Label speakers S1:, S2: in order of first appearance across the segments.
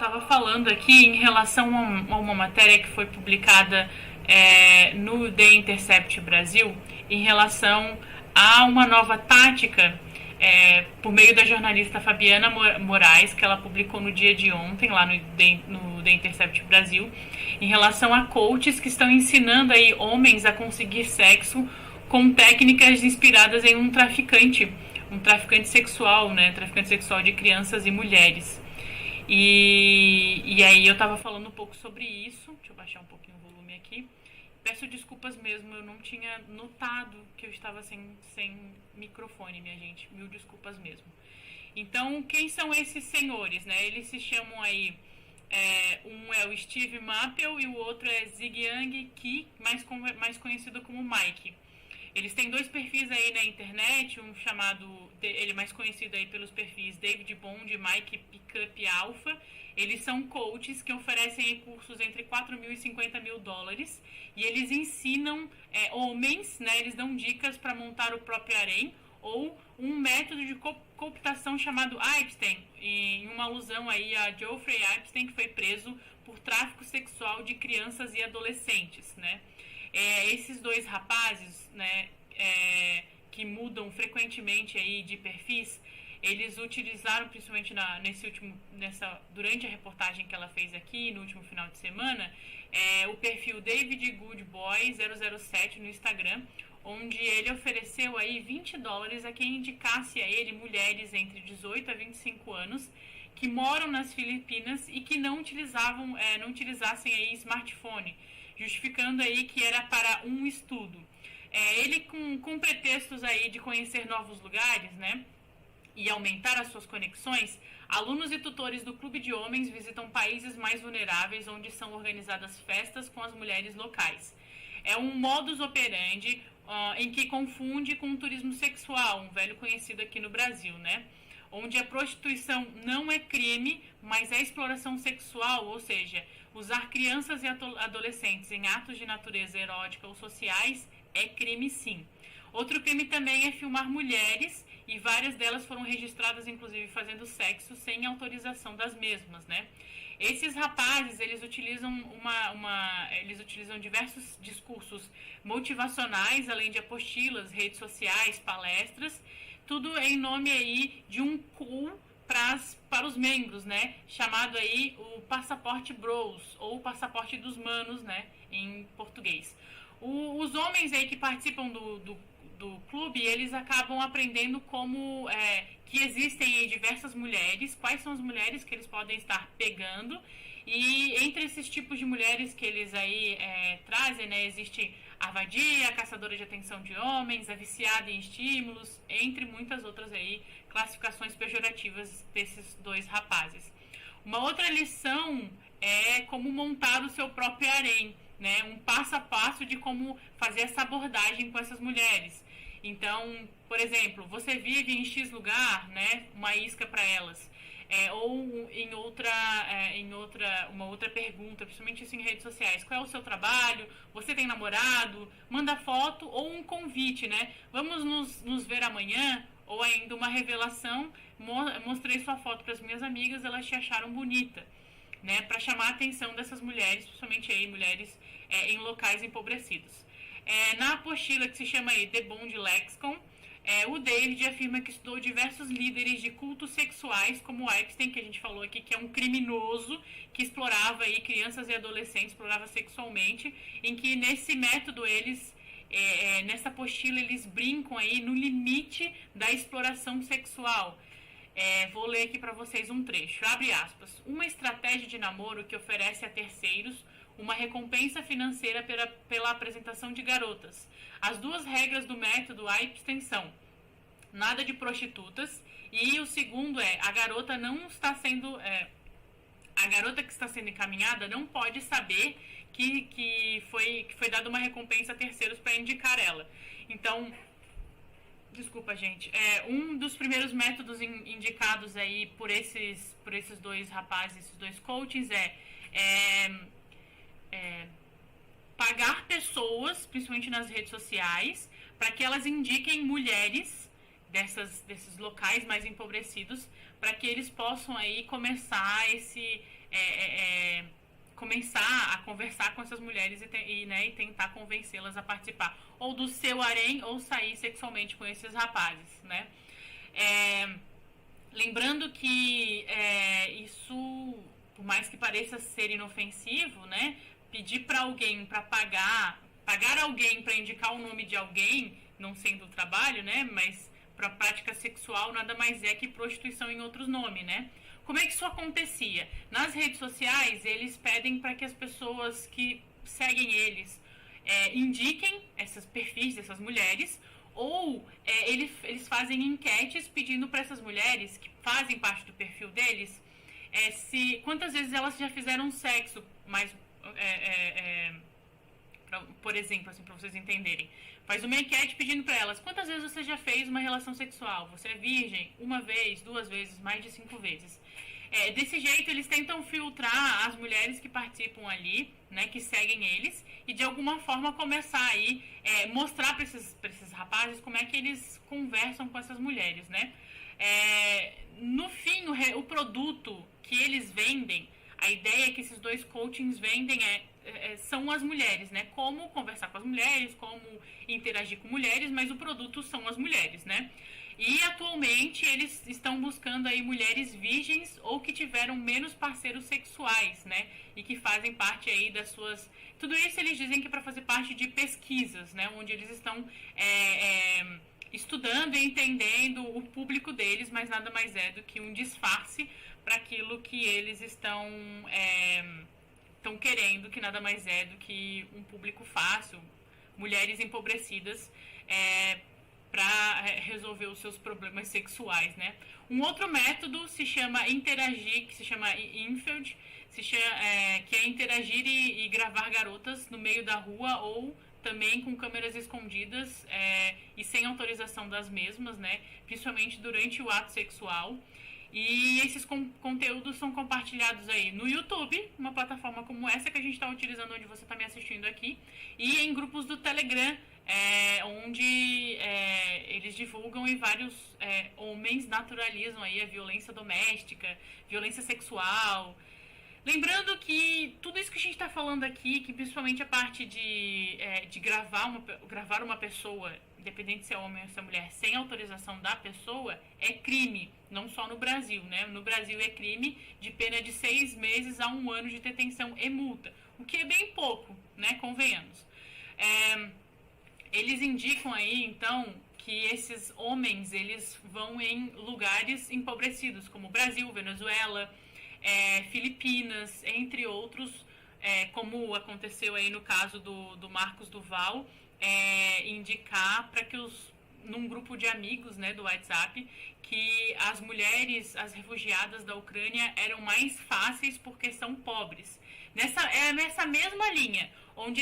S1: estava falando aqui em relação a uma matéria que foi publicada no The Intercept Brasil, em relação a uma nova tática por meio da jornalista Fabiana Moraes, que ela publicou no dia de ontem, lá no The Intercept Brasil, em relação a coaches que estão ensinando aí homens a conseguir sexo com técnicas inspiradas em um traficante sexual, né? Traficante sexual de crianças e mulheres. E aí eu tava falando um pouco sobre isso. Deixa eu baixar um pouquinho o volume aqui. Peço desculpas mesmo, eu não tinha notado que eu estava sem microfone, minha gente. Mil desculpas mesmo. Então, quem são esses senhores, né? Eles se chamam aí... um é o Steve Mappel e o outro é Zhigyang Ki, mais conhecido como Mike. Eles têm dois perfis aí na internet, um chamado, ele é mais conhecido aí pelos perfis David Bond e Mike Pickup Alpha. Eles são coaches que oferecem cursos entre 4 mil e 50 mil dólares e eles ensinam homens, né, eles dão dicas para montar o próprio harém ou um método de cooptação chamado Epstein, em uma alusão aí a Jeffrey Epstein, que foi preso por tráfico sexual de crianças e adolescentes, né? Esses dois rapazes, né, que mudam frequentemente aí de perfis, eles utilizaram, principalmente durante a reportagem que ela fez aqui no último final de semana, o perfil David Goodboy 007 no Instagram, onde ele ofereceu aí $20 a quem indicasse a ele mulheres entre 18 a 25 anos que moram nas Filipinas e que não utilizassem aí smartphone, justificando aí que era para um estudo. Ele com pretextos aí de conhecer novos lugares, né, e aumentar as suas conexões, alunos e tutores do Clube de Homens visitam países mais vulneráveis onde são organizadas festas com as mulheres locais. É um modus operandi em que confunde com o turismo sexual, um velho conhecido aqui no Brasil, né? Onde a prostituição não é crime, mas é exploração sexual, ou seja, usar crianças e adolescentes em atos de natureza erótica ou sociais é crime sim. Outro crime também é filmar mulheres, e várias delas foram registradas, inclusive, fazendo sexo sem autorização das mesmas, né? Esses rapazes, eles utilizam diversos discursos motivacionais, além de apostilas, redes sociais, palestras, tudo em nome aí de um call para os membros, né? Chamado aí o Passaporte Bros, ou Passaporte dos Manos, né? Em português. Os homens aí que participam do clube, eles acabam aprendendo que existem aí diversas mulheres, quais são as mulheres que eles podem estar pegando, e entre esses tipos de mulheres que eles aí trazem, né, existe a vadia, a caçadora de atenção de homens, a viciada em estímulos, entre muitas outras aí classificações pejorativas desses dois rapazes. Uma outra lição é como montar o seu próprio harém, né, um passo a passo de como fazer essa abordagem com essas mulheres. Então, por exemplo, você vive em X lugar, né, uma isca para elas. Ou uma outra pergunta, principalmente isso em redes sociais. Qual é o seu trabalho? Você tem namorado? Manda foto ou um convite, né? Vamos nos ver amanhã? Ou ainda uma revelação. Mostrei sua foto para as minhas amigas, elas te acharam bonita, né? Para chamar a atenção dessas mulheres, principalmente aí mulheres em locais empobrecidos. Na apostila que se chama aí The Bond Lexicon, o David afirma que estudou diversos líderes de cultos sexuais, como o Epstein, que a gente falou aqui, que é um criminoso que explorava aí crianças e adolescentes, explorava sexualmente, em que nesse método nessa apostila eles brincam aí no limite da exploração sexual. Vou ler aqui para vocês um trecho, abre aspas. Uma estratégia de namoro que oferece a terceiros uma recompensa financeira pela apresentação de garotas. As duas regras do método Epstein são nada de prostitutas e o segundo a garota não está sendo... a garota que está sendo encaminhada não pode saber que foi dada uma recompensa a terceiros para indicar ela. Então, desculpa, gente. Um dos primeiros métodos indicados aí por esses dois rapazes, esses dois coaches pagar pessoas, principalmente nas redes sociais, para que elas indiquem mulheres desses locais mais empobrecidos, para que eles possam aí começar começar a conversar com essas mulheres e tentar convencê-las a participar ou do seu harém ou sair sexualmente com esses rapazes, né? Lembrando que isso, por mais que pareça ser inofensivo, né? Pedir para alguém para pagar alguém para indicar o nome de alguém, não sendo o trabalho, né? Mas para prática sexual nada mais é que prostituição em outros nomes, né? Como é que isso acontecia? Nas redes sociais, eles pedem para que as pessoas que seguem eles indiquem esses perfis dessas mulheres, ou eles fazem enquetes pedindo para essas mulheres que fazem parte do perfil deles quantas vezes elas já fizeram sexo, mas por exemplo, assim, para vocês entenderem, faz uma enquete pedindo para elas quantas vezes você já fez uma relação sexual. Você é virgem? 1 vez, 2 vezes, mais de 5 vezes. Desse jeito eles tentam filtrar as mulheres que participam ali, né, que seguem eles, e de alguma forma começar aí mostrar para esses rapazes como é que eles conversam com essas mulheres, né? No fim, o produto que eles vendem, a ideia que esses dois coachings vendem são as mulheres, né? Como conversar com as mulheres, como interagir com mulheres, mas o produto são as mulheres, né? E atualmente eles estão buscando aí mulheres virgens ou que tiveram menos parceiros sexuais, né? E que fazem parte aí das suas... Tudo isso eles dizem que é para fazer parte de pesquisas, né? Onde eles estão estudando e entendendo o público deles, mas nada mais é do que um disfarce para aquilo que eles estão querendo, que nada mais é do que um público fácil, mulheres empobrecidas, para resolver os seus problemas sexuais, né? Um outro método se chama interagir, que se chama Infeld, que é interagir e gravar garotas no meio da rua ou também com câmeras escondidas e sem autorização das mesmas, né? Principalmente durante o ato sexual. E esses conteúdos são compartilhados aí no YouTube, uma plataforma como essa que a gente está utilizando, onde você está me assistindo aqui, e em grupos do Telegram, onde eles divulgam e vários homens naturalizam aí a violência doméstica, violência sexual. Lembrando que tudo isso que a gente está falando aqui, que principalmente a parte de gravar uma pessoa, independente se é homem ou se é mulher, sem autorização da pessoa, é crime, não só no Brasil, né? No Brasil é crime de pena de 6 meses a 1 ano de detenção e multa, o que é bem pouco, né? Convenhamos. Eles indicam aí, então, que esses homens, eles vão em lugares empobrecidos, como Brasil, Venezuela, Filipinas, entre outros, como aconteceu aí no caso do Marcos Duval, indicar para que num grupo de amigos, né, do WhatsApp, que as mulheres, as refugiadas da Ucrânia eram mais fáceis porque são pobres. Nessa mesma linha, onde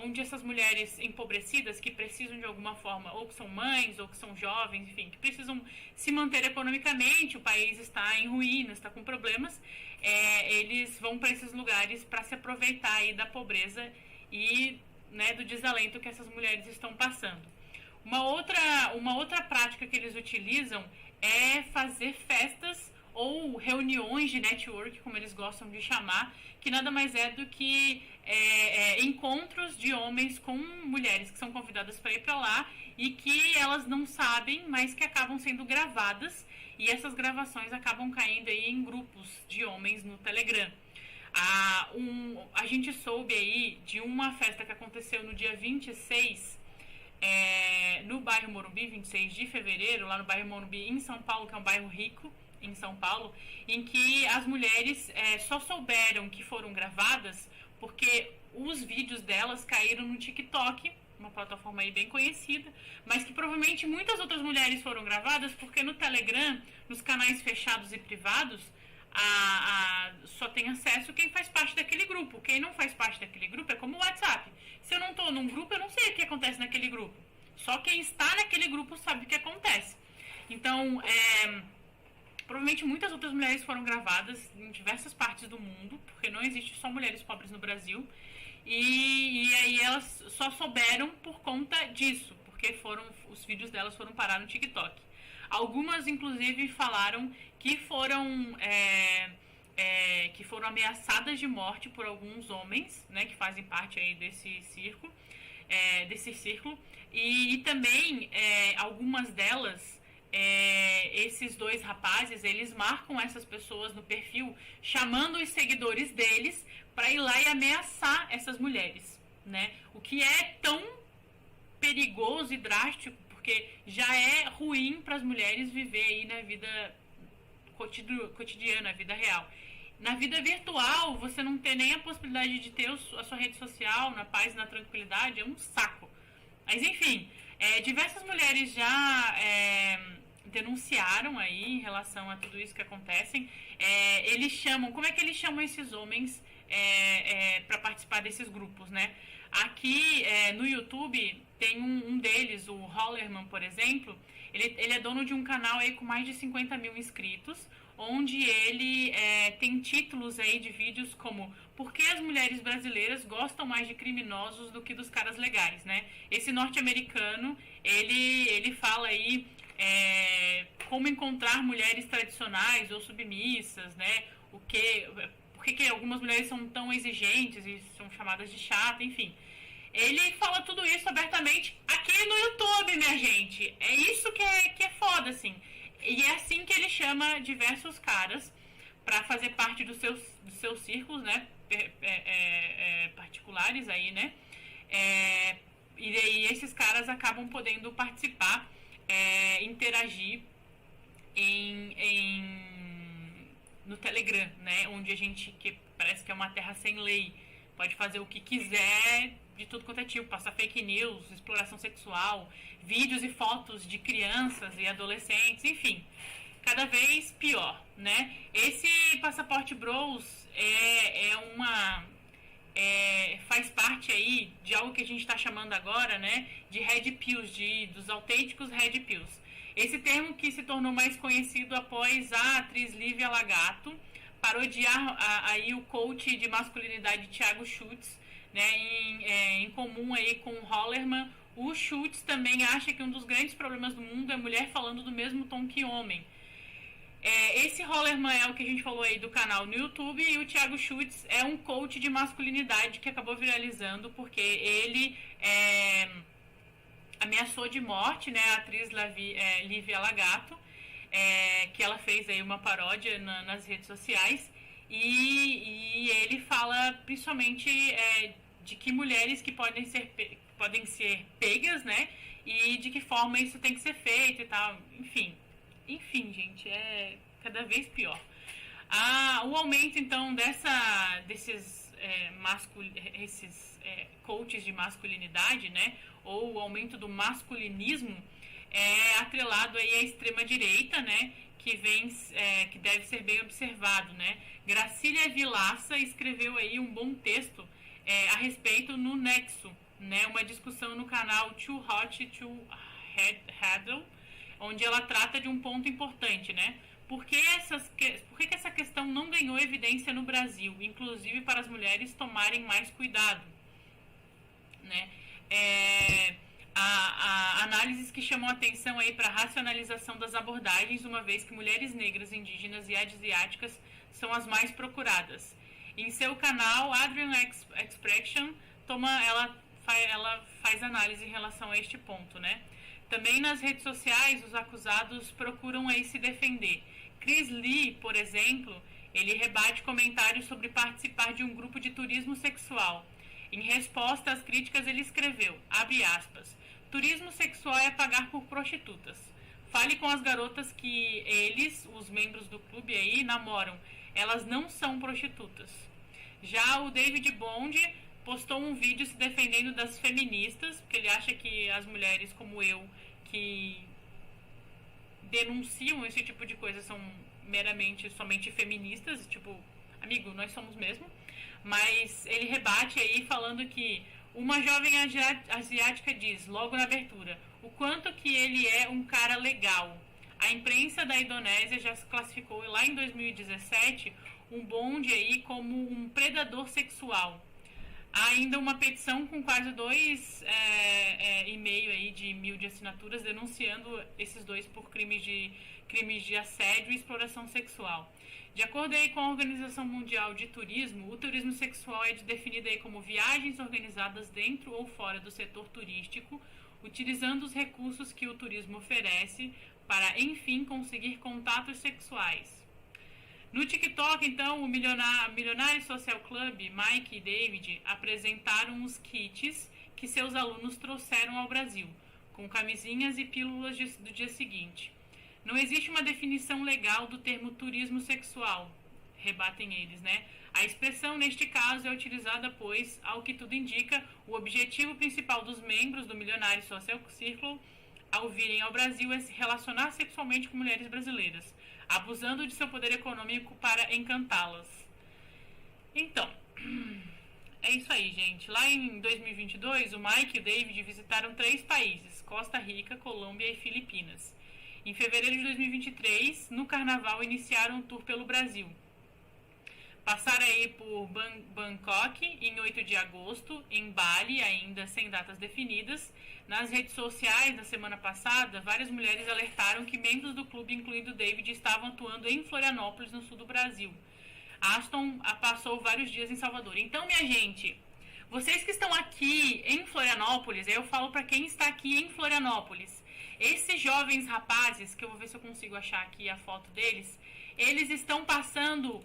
S1: onde essas mulheres empobrecidas que precisam de alguma forma, ou que são mães, ou que são jovens, enfim, que precisam se manter economicamente, o país está em ruínas, está com problemas, eles vão para esses lugares para se aproveitar aí da pobreza e, né, do desalento que essas mulheres estão passando. Uma outra prática que eles utilizam é fazer festas ou reuniões de network, como eles gostam de chamar, que nada mais é do que encontros de homens com mulheres que são convidadas para ir para lá e que elas não sabem, mas que acabam sendo gravadas, e essas gravações acabam caindo aí em grupos de homens no Telegram. A gente soube aí de uma festa que aconteceu no dia 26, no bairro Morumbi, 26 de fevereiro, lá no bairro Morumbi, em São Paulo, que é um bairro rico em São Paulo, em que as mulheres só souberam que foram gravadas porque os vídeos delas caíram no TikTok, uma plataforma aí bem conhecida, mas que provavelmente muitas outras mulheres foram gravadas porque no Telegram, nos canais fechados e privados, só tem acesso quem faz parte daquele grupo. Quem não faz parte daquele grupo é como o WhatsApp. Se eu não estou num grupo, eu não sei o que acontece naquele grupo. Só quem está naquele grupo sabe o que acontece. Então, provavelmente muitas outras mulheres foram gravadas em diversas partes do mundo, porque não existe só mulheres pobres no Brasil. E aí elas só souberam por conta disso, porque os vídeos delas foram parar no TikTok. Algumas, inclusive, falaram que foram que foram ameaçadas de morte por alguns homens, né, que fazem parte aí desse círculo, e também algumas delas, esses dois rapazes, eles marcam essas pessoas no perfil, chamando os seguidores deles para ir lá e ameaçar essas mulheres, né? O que é tão perigoso e drástico, porque já é ruim para as mulheres viver aí na vida cotidiana, na vida real. Na vida virtual, você não ter nem a possibilidade de ter a sua rede social na paz e na tranquilidade, é um saco. Mas enfim, diversas mulheres já denunciaram aí em relação a tudo isso que acontece. Eles chamam, como é que eles chamam esses homens para participar desses grupos, né? Aqui no YouTube tem um deles, o Hollerman, por exemplo. Ele é dono de um canal aí com mais de 50 mil inscritos, onde ele tem títulos aí de vídeos como por que as mulheres brasileiras gostam mais de criminosos do que dos caras legais, né? Esse norte-americano, ele fala aí como encontrar mulheres tradicionais ou submissas, né? Por que algumas mulheres são tão exigentes e são chamadas de chata, enfim. Ele fala tudo isso abertamente aqui no YouTube, minha gente. É isso que é foda, assim. E é assim que ele chama diversos caras para fazer parte dos seus círculos, né? Particulares aí, né? E daí esses caras acabam podendo participar, interagir no Telegram, né? Onde a gente, que parece que é uma terra sem lei, pode fazer o que quiser de tudo quanto é tipo, passar fake news, exploração sexual, vídeos e fotos de crianças e adolescentes, enfim, cada vez pior, né? Esse Passaporte Bros faz parte aí de algo que a gente está chamando agora, né, de Red Pills, dos autênticos Red Pills. Esse termo que se tornou mais conhecido após a atriz Lívia Lagato parodiar aí o coach de masculinidade Thiago Schultz, né, em comum aí com o Hollerman. O Schultz também acha que um dos grandes problemas do mundo é mulher falando do mesmo tom que homem. Esse Hollerman é o que a gente falou aí do canal no YouTube, e o Thiago Schultz é um coach de masculinidade que acabou viralizando porque ele ameaçou de morte, né, a atriz Lívia Lagato, que ela fez aí uma paródia nas redes sociais, e ele fala principalmente de que mulheres que podem ser pegas, né, e de que forma isso tem que ser feito e tal, enfim, gente, é cada vez pior. O aumento, então, desses coaches de masculinidade, né, ou o aumento do masculinismo, é atrelado aí à extrema-direita, né, que deve ser bem observado, né. Gracília Vilaça escreveu aí um bom texto a respeito no Nexo, né, uma discussão no canal Too Hot to Handle, onde ela trata de um ponto importante, né? Por que essa questão não ganhou evidência no Brasil, inclusive para as mulheres tomarem mais cuidado, né? Análises que chamam atenção aí para a racionalização das abordagens, uma vez que mulheres negras, indígenas e asiáticas são as mais procuradas. Em seu canal, Adrian Expression ela faz análise em relação a este ponto, né? Também nas redes sociais, os acusados procuram aí se defender. Chris Lee, por exemplo, ele rebate comentários sobre participar de um grupo de turismo sexual. Em resposta às críticas, ele escreveu, abre aspas, turismo sexual é pagar por prostitutas. Fale com as garotas que eles, os membros do clube aí, namoram. Elas não são prostitutas. Já o David Bond postou um vídeo se defendendo das feministas, porque ele acha que as mulheres como eu, que denunciam esse tipo de coisa, são somente feministas, tipo, amigo, nós somos mesmo. Mas ele rebate aí falando que uma jovem asiática diz, logo na abertura, o quanto que ele é um cara legal. A imprensa da Indonésia já se classificou lá em 2017 um Bond aí como um predador sexual. Há ainda uma petição com quase 2,5 aí de mil de assinaturas denunciando esses dois por crimes de assédio e exploração sexual. De acordo aí com a Organização Mundial de Turismo, o turismo sexual é definido aí como viagens organizadas dentro ou fora do setor turístico, utilizando os recursos que o turismo oferece para, enfim, conseguir contatos sexuais. No TikTok, então, o Milionário Social Club, Mike e David, apresentaram os kits que seus alunos trouxeram ao Brasil, com camisinhas e pílulas do dia seguinte. Não existe uma definição legal do termo turismo sexual, rebatem eles, né? A expressão, neste caso, é utilizada, pois, ao que tudo indica, o objetivo principal dos membros do Milionário Social Circle ao virem ao Brasil é se relacionar sexualmente com mulheres brasileiras, abusando de seu poder econômico para encantá-las. Então, é isso aí, gente. Lá em 2022, o Mike e o David visitaram 3 países, Costa Rica, Colômbia e Filipinas. Em fevereiro de 2023, no Carnaval, iniciaram um tour pelo Brasil. Passaram aí por Bangkok em 8 de agosto, em Bali, ainda sem datas definidas. Nas redes sociais, na semana passada, várias mulheres alertaram que membros do clube, incluindo David, estavam atuando em Florianópolis, no sul do Brasil. Aston passou vários dias em Salvador. Então, minha gente, vocês que estão aqui em Florianópolis, eu falo para quem está aqui em Florianópolis, esses jovens rapazes, que eu vou ver se eu consigo achar aqui a foto deles, eles estão passando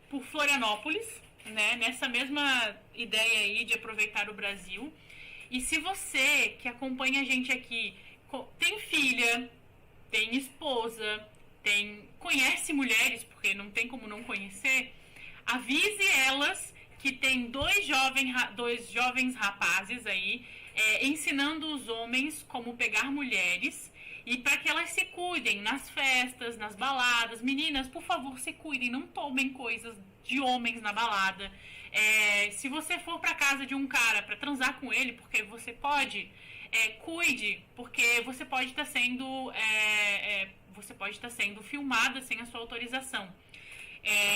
S1: por Florianópolis, né, nessa mesma ideia aí de aproveitar o Brasil. E se você que acompanha a gente aqui tem filha, tem esposa, conhece mulheres, porque não tem como não conhecer, avise elas que tem dois jovens rapazes aí ensinando os homens como pegar mulheres, e para que elas se cuidem nas festas, nas baladas. Meninas, por favor, se cuidem, não tomem coisas de homens na balada. Se você for para casa de um cara para transar com ele, porque você pode, cuide, porque você pode estar sendo filmada sem a sua autorização.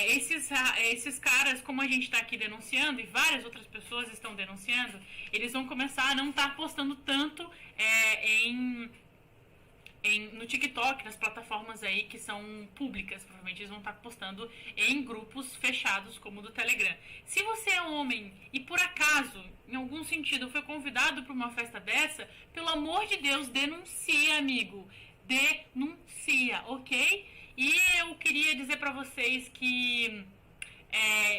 S1: Esses caras, como a gente está aqui denunciando, e várias outras pessoas estão denunciando, eles vão começar a não estar postando tanto no TikTok, nas plataformas aí que são públicas. Provavelmente eles vão estar postando em grupos fechados, como o do Telegram. Se você é homem e por acaso, em algum sentido, foi convidado para uma festa dessa, pelo amor de Deus, denuncia, amigo. Denuncia, ok? E eu queria dizer para vocês que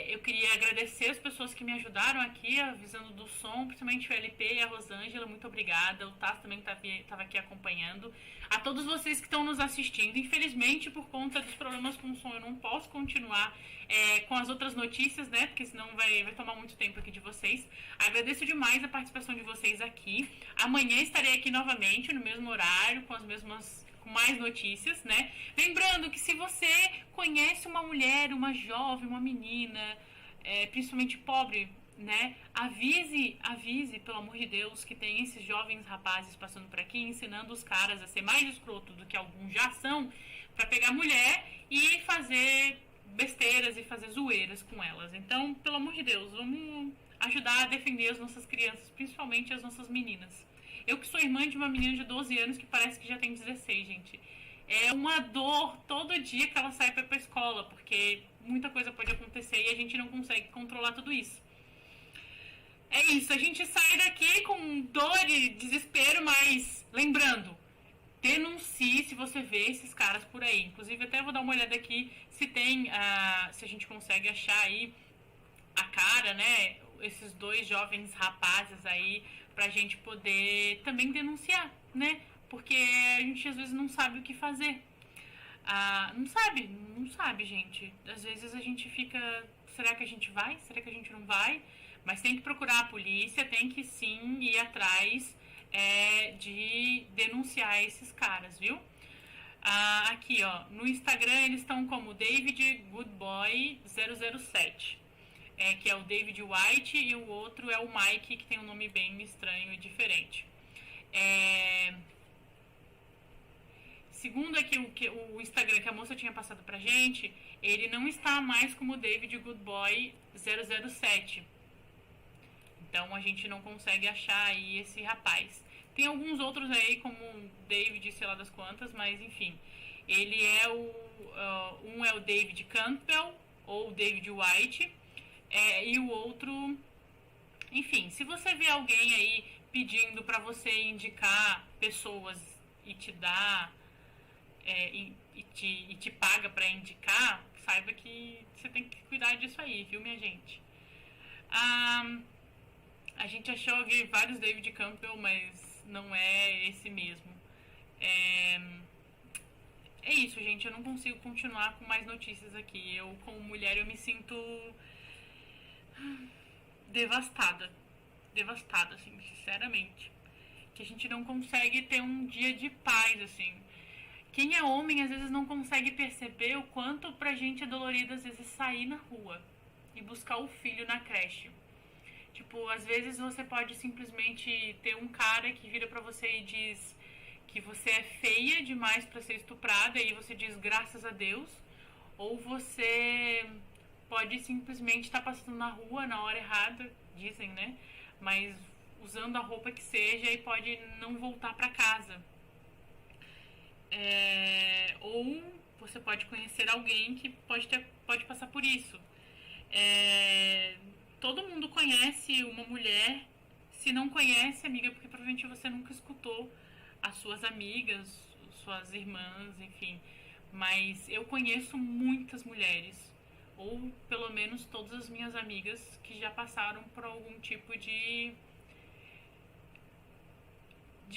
S1: eu queria agradecer as pessoas que me ajudaram aqui, avisando do som, principalmente o LP e a Rosângela, muito obrigada. O Tasso também estava aqui acompanhando. A todos vocês que estão nos assistindo, infelizmente, por conta dos problemas com o som, eu não posso continuar com as outras notícias, né? Porque senão vai tomar muito tempo aqui de vocês. Agradeço demais a participação de vocês aqui. Amanhã estarei aqui novamente, no mesmo horário, com mais notícias, né? Lembrando que se você conhece uma mulher, uma jovem, uma menina, principalmente pobre, né? Avise, pelo amor de Deus, que tem esses jovens rapazes passando por aqui, ensinando os caras a ser mais escroto do que alguns já são, para pegar mulher e fazer besteiras e fazer zoeiras com elas. Então, pelo amor de Deus, vamos ajudar a defender as nossas crianças, principalmente as nossas meninas. Eu que sou irmã de uma menina de 12 anos que parece que já tem 16, gente. É uma dor todo dia que ela sai pra ir pra escola, porque muita coisa pode acontecer e a gente não consegue controlar tudo isso. É isso, a gente sai daqui com dor e desespero, mas lembrando, denuncie se você vê esses caras por aí. Inclusive, até vou dar uma olhada aqui se se a gente consegue achar aí a cara, né, esses dois jovens rapazes aí, pra gente poder também denunciar, né, porque a gente às vezes não sabe o que fazer. Não sabe, gente. Às vezes a gente fica, será que a gente vai? Será que a gente não vai? Mas tem que procurar a polícia, tem que sim ir atrás de denunciar esses caras, viu? Aqui, ó, no Instagram eles estão como David Goodboy 007. Que é o David White, e o outro é o Mike, que tem um nome bem estranho e diferente. Segundo aqui o Instagram que a moça tinha passado pra gente, ele não está mais como David Goodboy 007. Então a gente não consegue achar aí esse rapaz. Tem alguns outros aí, como David, sei lá das quantas, mas enfim. Ele é um é o David Campbell, ou David White, e o outro... Enfim, se você vê alguém aí pedindo para você indicar pessoas e te dá... e te paga para indicar, saiba que você tem que cuidar disso aí, viu, minha gente? A gente achou aqui vários David Campbell, mas não é esse mesmo. É isso, gente. Eu não consigo continuar com mais notícias aqui. Eu, como mulher, eu me sinto devastada. Devastada, assim, sinceramente. Que a gente não consegue ter um dia de paz, assim. Quem é homem, às vezes, não consegue perceber o quanto pra gente é dolorido, às vezes, sair na rua e buscar o filho na creche. Tipo, às vezes você pode simplesmente ter um cara que vira pra você e diz que você é feia demais pra ser estuprada, e você diz graças a Deus. Ou você pode simplesmente estar passando na rua na hora errada, dizem, né? Mas usando a roupa que seja, e pode não voltar pra casa. Ou você pode conhecer alguém que pode passar por isso. Todo mundo conhece uma mulher. Se não conhece, amiga, porque provavelmente você nunca escutou as suas amigas, suas irmãs, enfim. Mas eu conheço muitas mulheres, ou pelo menos todas as minhas amigas, que já passaram por algum tipo de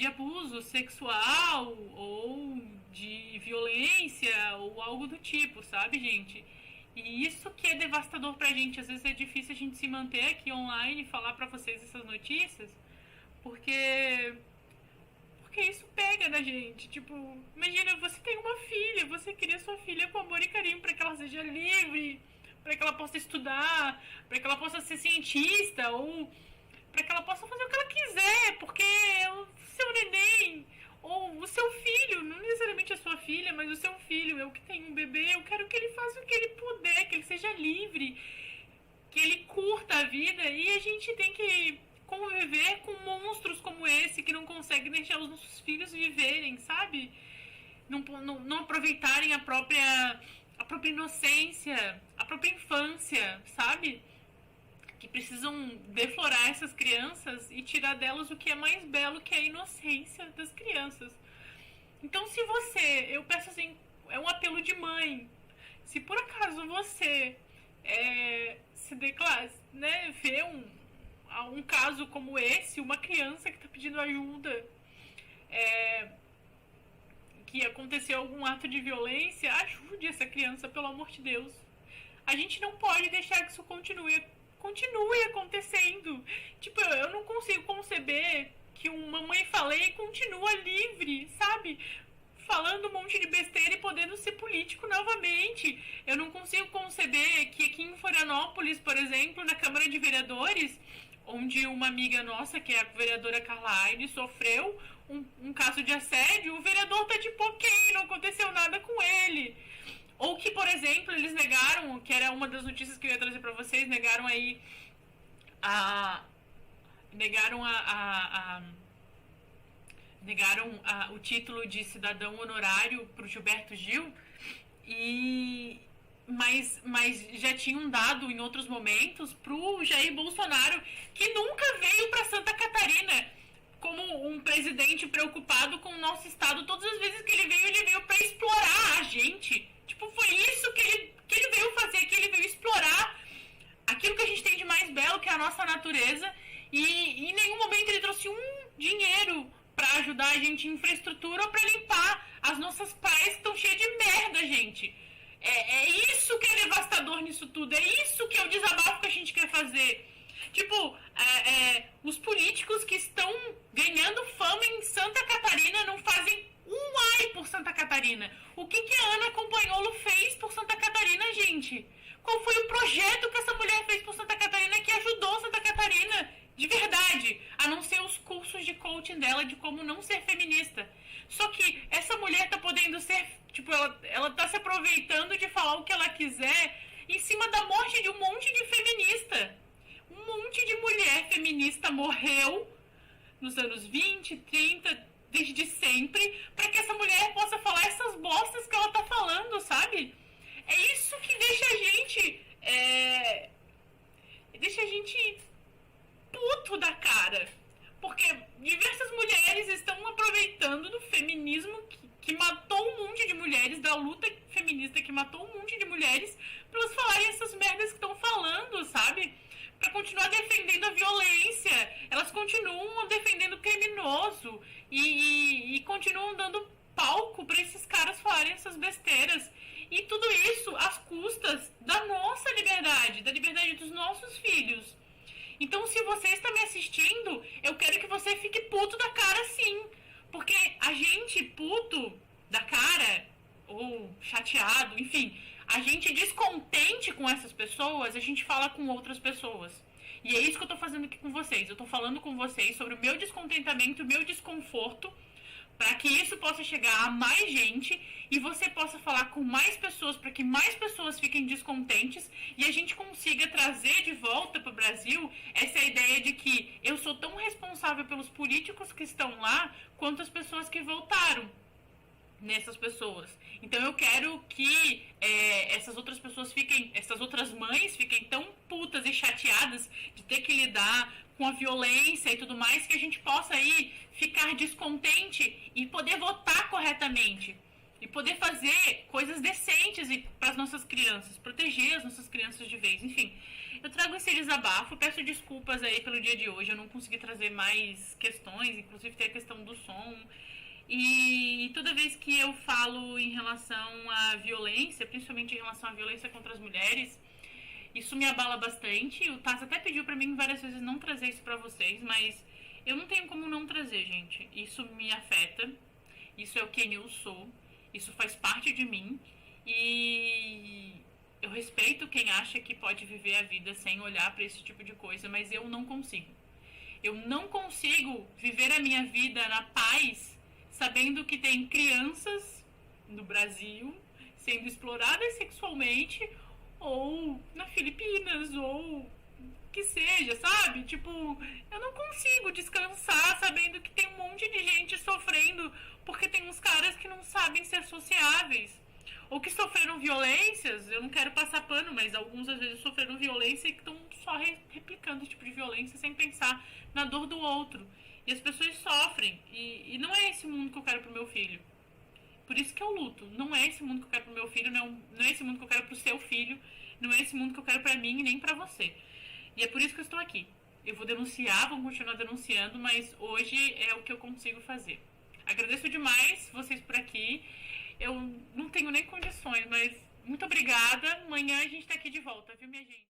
S1: abuso sexual, ou de violência, ou algo do tipo, sabe, gente? E isso que é devastador pra gente. Às vezes é difícil a gente se manter aqui online e falar pra vocês essas notícias, porque isso pega na gente. Tipo, imagina, você tem uma filha, você cria sua filha com amor e carinho pra que ela seja livre, pra que ela possa estudar, pra que ela possa ser cientista, ou pra que ela possa fazer o que ela quiser, porque o seu neném, ou o seu filho, não necessariamente a sua filha, mas o seu filho, eu que tenho um bebê, eu quero que ele faça o que ele puder, que ele seja livre, que ele curta a vida. E a gente tem que conviver com monstros como esse, que não conseguem deixar os nossos filhos viverem, sabe? Não aproveitarem a própria inocência, a própria infância, sabe? Que precisam deflorar essas crianças e tirar delas o que é mais belo, que é a inocência das crianças. Então, se você, eu peço assim, é um apelo de mãe, se por acaso você se declara, né, vê um caso como esse, uma criança que está pedindo ajuda, que aconteceu algum ato de violência, ajude essa criança, pelo amor de Deus. A gente não pode deixar que isso continue acontecendo. Tipo, eu não consigo conceber que uma mãe falei continua livre, sabe? Falando um monte de besteira e podendo ser político novamente. Eu não consigo conceber que aqui em Florianópolis, por exemplo, na Câmara de Vereadores, onde uma amiga nossa, que é a vereadora Carla Aires, sofreu um caso de assédio, o vereador tá de poquinho, não aconteceu nada com ele. Ou que, por exemplo, eles negaram, que era uma das notícias que eu ia trazer pra vocês, negaram aí o título de cidadão honorário pro Gilberto Gil, mas já tinham dado em outros momentos pro Jair Bolsonaro, que nunca veio pra Santa Catarina como um presidente preocupado com o nosso estado. Todas as vezes que ele veio pra explorar a gente. Tipo, foi isso que ele veio fazer, que ele veio explorar aquilo que a gente tem de mais belo, que é a nossa natureza, e em nenhum momento ele trouxe um dinheiro pra ajudar a gente em infraestrutura ou pra limpar as nossas praias que estão cheias de merda, gente. É isso que é devastador nisso tudo, é isso que é o desabafo que a gente quer fazer. Tipo, os políticos que estão ganhando fama em Santa Catarina não fazem um ai por Santa Catarina. O que a Ana Companholo fez por Santa Catarina, gente? Qual foi o projeto que essa mulher fez por Santa Catarina que ajudou Santa Catarina de verdade? A não ser os cursos de coaching dela de como não ser feminista. Só que essa mulher tá podendo ser, tipo, ela tá se aproveitando de falar o que ela quiser em cima da morte de um monte de feminista. Um monte de mulher feminista morreu nos anos 20, 30, desde sempre, para que essa mulher possa falar falar essas bostas que ela tá falando, sabe? É isso que deixa a gente. Deixa a gente puto da cara. Porque diversas mulheres estão aproveitando do feminismo que matou um monte de mulheres, da luta feminista que matou um monte de mulheres, pra elas falarem essas merdas que estão falando, sabe? Pra continuar defendendo a violência. Elas continuam defendendo o criminoso e continuam dando palco pra esses caras falarem essas besteiras. E tudo isso às custas da nossa liberdade, da liberdade dos nossos filhos. Então, se você está me assistindo, eu quero que você fique puto da cara, sim. Porque a gente puto da cara, ou chateado, enfim, a gente descontente com essas pessoas, a gente fala com outras pessoas. E é isso que eu tô fazendo aqui com vocês. Eu tô falando com vocês sobre o meu descontentamento, o meu desconforto, para que isso possa chegar a mais gente e você possa falar com mais pessoas, para que mais pessoas fiquem descontentes e a gente consiga trazer de volta para o Brasil essa ideia de que eu sou tão responsável pelos políticos que estão lá quanto as pessoas que votaram nessas pessoas. Então eu quero que essas outras pessoas fiquem, essas outras mães fiquem tão putas e chateadas de ter que lidar com a violência e tudo mais, que a gente possa aí ficar descontente e poder votar corretamente. E poder fazer coisas decentes para as nossas crianças, proteger as nossas crianças de vez. Enfim, eu trago esse desabafo, peço desculpas aí pelo dia de hoje, eu não consegui trazer mais questões, inclusive tem a questão do som. E toda vez que eu falo em relação à violência, principalmente em relação à violência contra as mulheres, isso me abala bastante. O Taz até pediu pra mim várias vezes não trazer isso pra vocês, mas eu não tenho como não trazer, gente. Isso me afeta, isso é quem eu sou, isso faz parte de mim e eu respeito quem acha que pode viver a vida sem olhar pra esse tipo de coisa, mas eu não consigo. Eu não consigo viver a minha vida na paz sabendo que tem crianças no Brasil sendo exploradas sexualmente, ou na Filipinas, ou que seja, sabe? Tipo, eu não consigo descansar sabendo que tem um monte de gente sofrendo porque tem uns caras que não sabem ser sociáveis. Ou que sofreram violências, eu não quero passar pano, mas alguns às vezes sofreram violência e que estão só replicando esse tipo de violência sem pensar na dor do outro. E as pessoas sofrem. E não é esse mundo que eu quero pro meu filho. Por isso que eu luto. Não é esse mundo que eu quero pro meu filho, não é esse mundo que eu quero pro seu filho, não é esse mundo que eu quero pra mim e nem pra você. E é por isso que eu estou aqui. Eu vou denunciar, vou continuar denunciando, mas hoje é o que eu consigo fazer. Agradeço demais vocês por aqui. Eu não tenho nem condições, mas muito obrigada. Amanhã a gente tá aqui de volta, viu, minha gente?